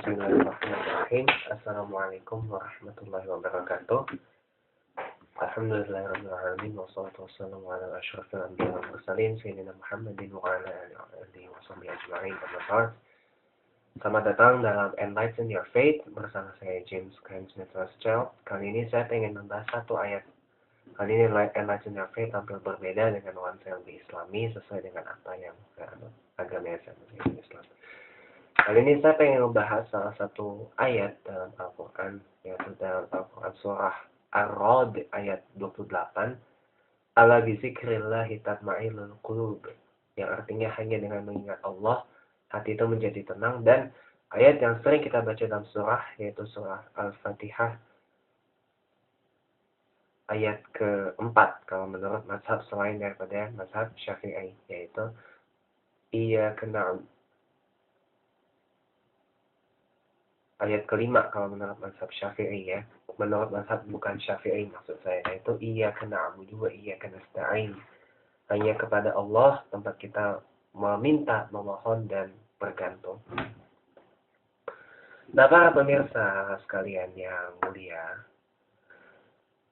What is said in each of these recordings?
Bismillahirrahmanirrahim. Assalamualaikum warahmatullahi wabarakatuh. Alhamdulillahirrahmanirrahim. Wassalatu wassalamu ala asyrafil anbiya wal mursalin sayyidina Muhammadin wa ala alihi wa sahbihi ajma'in. Selamat datang dalam Enlighten Your Faith bersama saya James Graham Smith Rothschild. Kali ini saya ingin membahas satu ayat. Kali ini Enlighten Your Faith tampil berbeda dengan nuansa yang lebih Islami sesuai dengan apa yang agama yang saya menjadi Islam. Kali ini saya ingin membahas salah satu ayat dalam Al-Quran, yaitu dalam Al-Quran surah Ar-Ra'd ayat 28. Ala bizikrillahi tatma'innul qulub, yang artinya hanya dengan mengingat Allah hati itu menjadi tenang. Dan ayat yang sering kita baca dalam surah yaitu surah Al-Fatihah ayat keempat kalau menurut mazhab selain daripada mazhab Syafi'i, yaitu iyyaka na'budu. Ayat kelima kalau menurut mazhab Syafi'i, ya. Menurut mazhab bukan Syafi'i maksud saya, yaitu iyyaka na'budu wa iyyaka nasta'in. Hanya kepada Allah tempat kita meminta, memohon dan bergantung. Nah, para pemirsa sekalian yang mulia,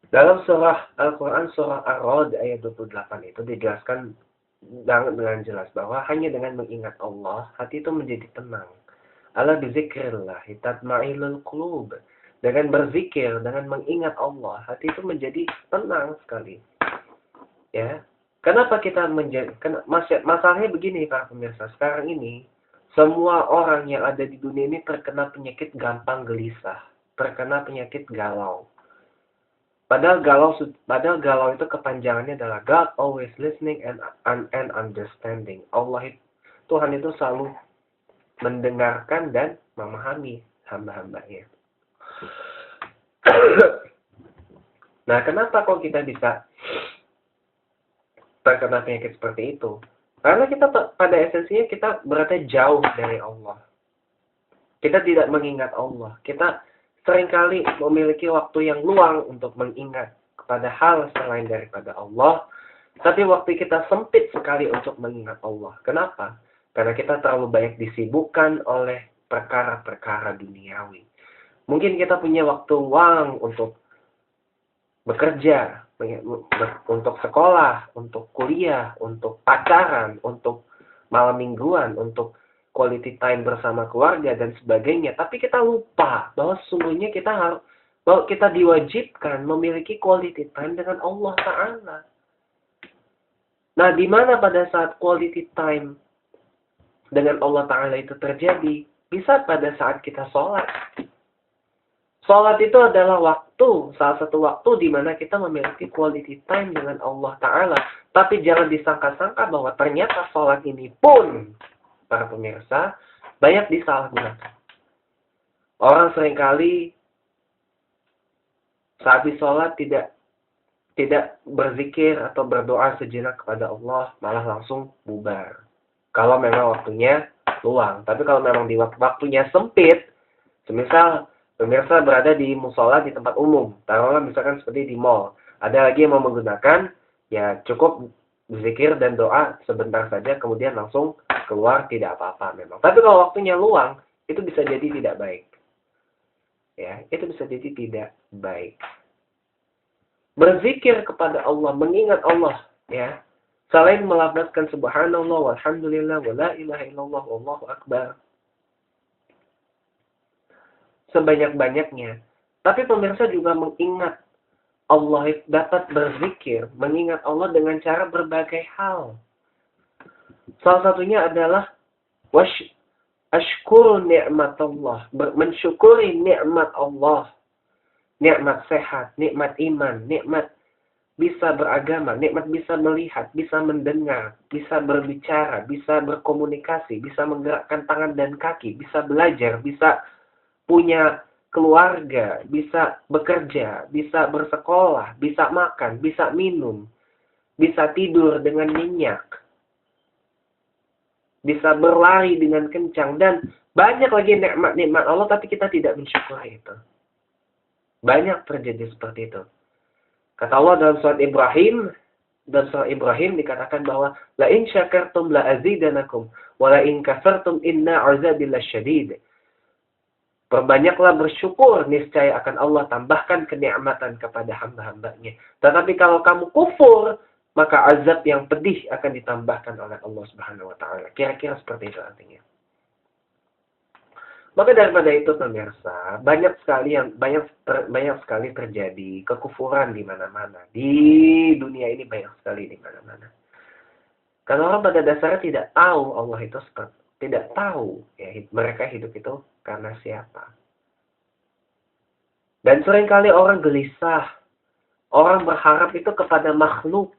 dalam surah Al-Quran surah Ar-Ra'd ayat 28 itu dijelaskan dengan jelas bahwa hanya dengan mengingat Allah hati itu menjadi tenang. Ala bizikrillah tatma'innul qulub. Dengan berzikir, dengan mengingat Allah, hati itu menjadi tenang sekali. Ya. Kenapa kita masalahnya begini Pak pemirsa, sekarang ini semua orang yang ada di dunia ini terkena penyakit gampang gelisah, terkena penyakit galau. Padahal galau itu kepanjangannya adalah God always listening and understanding. Tuhan itu selalu mendengarkan dan memahami hamba-hambanya. Nah, kenapa kok kita bisa terkena penyakit seperti itu? Karena kita pada esensinya kita berada jauh dari Allah. Kita tidak mengingat Allah. Kita seringkali memiliki waktu yang luang untuk mengingat kepada hal selain daripada Allah. Tapi waktu kita sempit sekali untuk mengingat Allah. Kenapa? Karena kita terlalu banyak disibukkan oleh perkara-perkara duniawi. Mungkin kita punya waktu luang untuk bekerja, untuk sekolah, untuk kuliah, untuk pacaran, untuk malam mingguan, untuk quality time bersama keluarga dan sebagainya. Tapi kita lupa bahwa sesungguhnya bahwa kita diwajibkan memiliki quality time dengan Allah Ta'ala. Nah, di mana pada saat quality time dengan Allah Ta'ala itu terjadi? Bisa pada saat kita sholat. Sholat itu adalah salah satu waktu di mana kita memiliki quality time dengan Allah Ta'ala. Tapi jangan disangka-sangka bahwa ternyata sholat ini pun, para pemirsa, banyak disalahgunakan. Orang seringkali saat di sholat tidak berzikir atau berdoa sejenak kepada Allah, malah langsung bubar. Kalau memang waktunya luang. Tapi kalau memang di waktunya sempit, semisal pemirsa berada di musola di tempat umum, taruhlah misalkan seperti di mall, ada lagi yang mau menggunakan, ya cukup berzikir dan doa sebentar saja, kemudian langsung keluar, tidak apa-apa memang. Tapi kalau waktunya luang, itu bisa jadi tidak baik. Ya, itu bisa jadi tidak baik. Berzikir kepada Allah, mengingat Allah, ya. Selain melafazkan subhanallah walhamdulillah wala ilaha illallah wallahu akbar sebanyak-banyaknya. Tapi pemirsa juga mengingat Allah, dapat berzikir, mengingat Allah dengan cara berbagai hal. Salah satunya adalah ashkur ni'matullah, mensyukuri nikmat Allah, nikmat sehat, nikmat iman, nikmat bisa beragama, nikmat bisa melihat, bisa mendengar, bisa berbicara, bisa berkomunikasi, bisa menggerakkan tangan dan kaki, bisa belajar, bisa punya keluarga, bisa bekerja, bisa bersekolah, bisa makan, bisa minum, bisa tidur dengan nyenyak, bisa berlari dengan kencang, dan banyak lagi nikmat-nikmat Allah, tapi kita tidak mensyukuri itu. Banyak terjadi seperti itu. Kata Allah dalam surat Ibrahim dikatakan bahwa la in syakartum la azidanakum wa la in kafartum inna 'adzabi lasyadid. Perbanyaklah bersyukur, niscaya akan Allah tambahkan kenikmatan kepada hamba-hambanya. Tetapi kalau kamu kufur, maka azab yang pedih akan ditambahkan oleh Allah Subhanahu wa taala. Kira-kira seperti itu artinya. Maka daripada itu pemirsa, banyak sekali terjadi kekufuran di mana-mana. Di dunia ini banyak sekali di mana-mana. Karena orang pada dasarnya tidak tahu Allah itu tidak tahu ya mereka hidup itu karena siapa. Dan seringkali orang gelisah. Orang berharap itu kepada makhluk,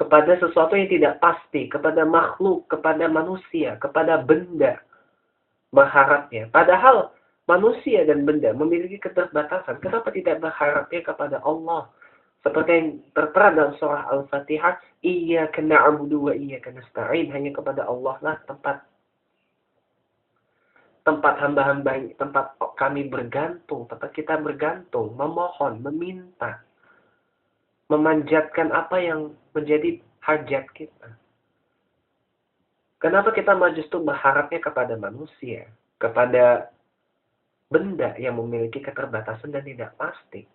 kepada sesuatu yang tidak pasti, kepada makhluk, kepada manusia, kepada benda. Berharapnya. Padahal manusia dan benda memiliki keterbatasan. Kenapa tidak berharapnya kepada Allah? Seperti yang tertera dalam surah Al-Fatihah, Iyyaka na'budu wa iyyaka nasta'in. Hanya kepada Allah lah tempat hamba-hamba, tempat kami bergantung, tempat kita bergantung, memohon, meminta, memanjatkan apa yang menjadi hajat kita. Kenapa kita justru berharapnya kepada manusia, kepada benda yang memiliki keterbatasan dan tidak pasti?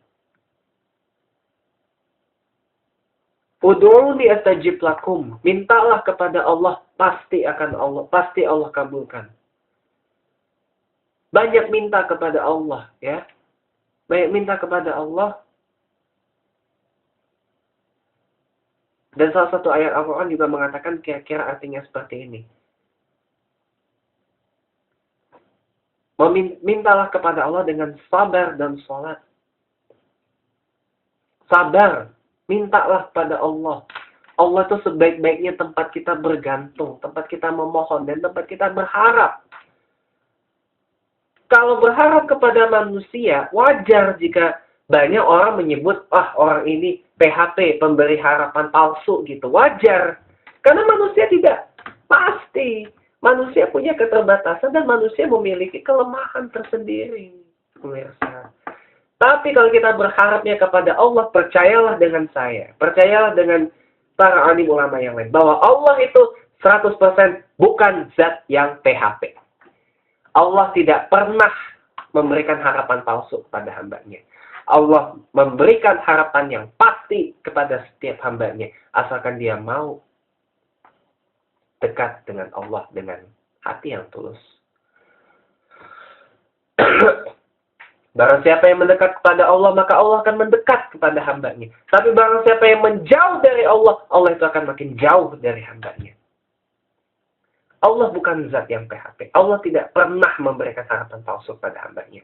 Ud'uni astajib lakum. Mintalah kepada Allah, pasti Allah kabulkan. Banyak minta kepada Allah, ya. Banyak minta kepada Allah. Dan salah satu ayat Al-Quran juga mengatakan kira-kira artinya seperti ini. Mintalah kepada Allah dengan sabar dan sholat. Sabar. Mintalah kepada Allah. Allah itu sebaik-baiknya tempat kita bergantung, tempat kita memohon, dan tempat kita berharap. Kalau berharap kepada manusia, wajar jika banyak orang menyebut, orang ini PHP, pemberi harapan palsu gitu. Wajar. Karena manusia tidak pasti. Manusia punya keterbatasan dan manusia memiliki kelemahan tersendiri. Pemirsa. Tapi kalau kita berharapnya kepada Allah, percayalah dengan saya. Percayalah dengan para alim ulama yang lain. Bahwa Allah itu 100% bukan zat yang PHP. Allah tidak pernah memberikan harapan palsu kepada hambanya. Allah memberikan harapan yang pasti kepada setiap hambanya. Asalkan dia mau dekat dengan Allah dengan hati yang tulus. Barang siapa yang mendekat kepada Allah, maka Allah akan mendekat kepada hambanya. Tapi barang siapa yang menjauh dari Allah, Allah itu akan makin jauh dari hambanya. Allah bukan zat yang PHP. Allah tidak pernah memberikan harapan palsu kepada hambanya.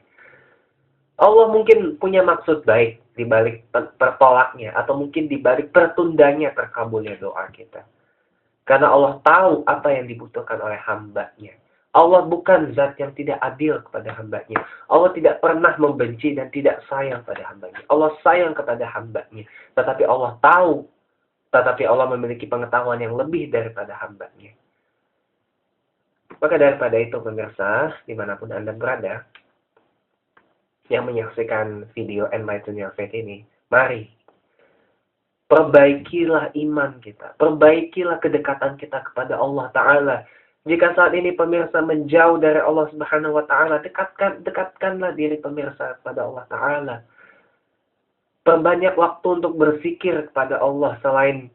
Allah mungkin punya maksud baik di balik tertolaknya atau mungkin di balik tertundanya terkabulnya doa kita. Karena Allah tahu apa yang dibutuhkan oleh hambanya. Allah bukan zat yang tidak adil kepada hambanya. Allah tidak pernah membenci dan tidak sayang pada hambanya. Allah sayang kepada hambanya. Tetapi Allah tahu. Tetapi Allah memiliki pengetahuan yang lebih daripada hambanya. Maka daripada itu pemirsa, dimanapun Anda berada, yang menyaksikan video Enlighten Your Faith ini, mari perbaikilah iman kita, perbaikilah kedekatan kita kepada Allah Ta'ala. Jika saat ini pemirsa menjauh dari Allah Subhanahu Wa Ta'ala, dekatkanlah diri pemirsa kepada Allah Ta'ala. Perbanyak waktu untuk berzikir kepada Allah selain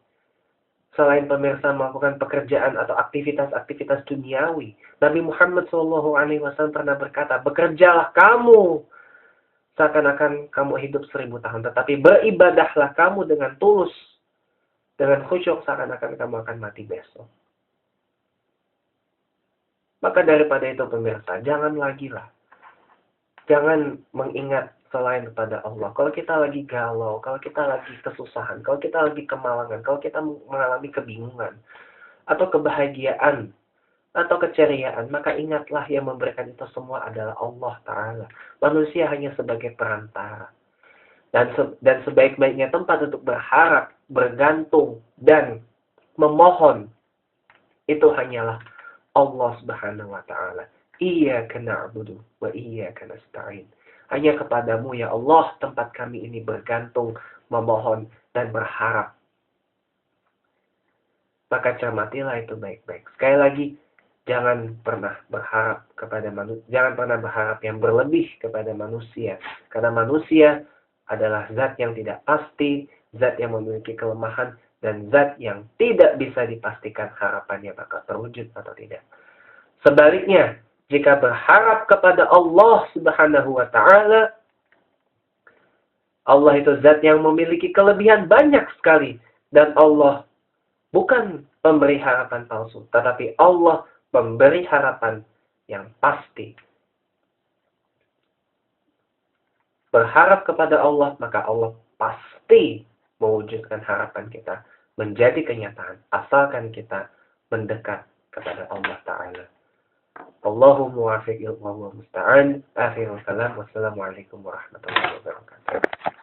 pemirsa melakukan pekerjaan atau aktivitas-aktivitas duniawi. Nabi Muhammad SAW pernah berkata, bekerjalah kamu seakan-akan kamu hidup 1000 tahun. Tetapi beribadahlah kamu dengan tulus, dengan khusyuk seakan-akan kamu akan mati besok. Maka daripada itu pemirsa, jangan mengingat selain kepada Allah. Kalau kita lagi galau, kalau kita lagi kesusahan, kalau kita lagi kemalangan, kalau kita mengalami kebingungan, atau kebahagiaan, atau keceriaan, maka ingatlah yang memberikan itu semua adalah Allah Ta'ala. Manusia hanya sebagai perantara. Dan sebaik-baiknya tempat untuk berharap, bergantung, dan memohon, itu hanyalah Allah Subhanahu Wa Ta'ala. Iyyaka na'budu wa iyyaka nasta'in. Hanya kepadamu ya Allah tempat kami ini bergantung, memohon, dan berharap. Maka cermatilah itu baik-baik. Sekali lagi, jangan pernah berharap kepada manusia, jangan pernah berharap yang berlebih kepada manusia, karena manusia adalah zat yang tidak pasti, zat yang memiliki kelemahan, dan zat yang tidak bisa dipastikan harapannya bakal terwujud atau tidak. Sebaliknya, jika berharap kepada Allah Subhanahu wa Ta'ala, Allah itu zat yang memiliki kelebihan banyak sekali, dan Allah bukan pemberi harapan palsu, tetapi Allah memberi harapan yang pasti. Berharap kepada Allah, maka Allah pasti mewujudkan harapan kita menjadi kenyataan, asalkan kita mendekat kepada Allah Ta'ala. Allahu muwafiq, Allahu musta'an. Akhirul kalam. Wassalamualaikum warahmatullahi wabarakatuh.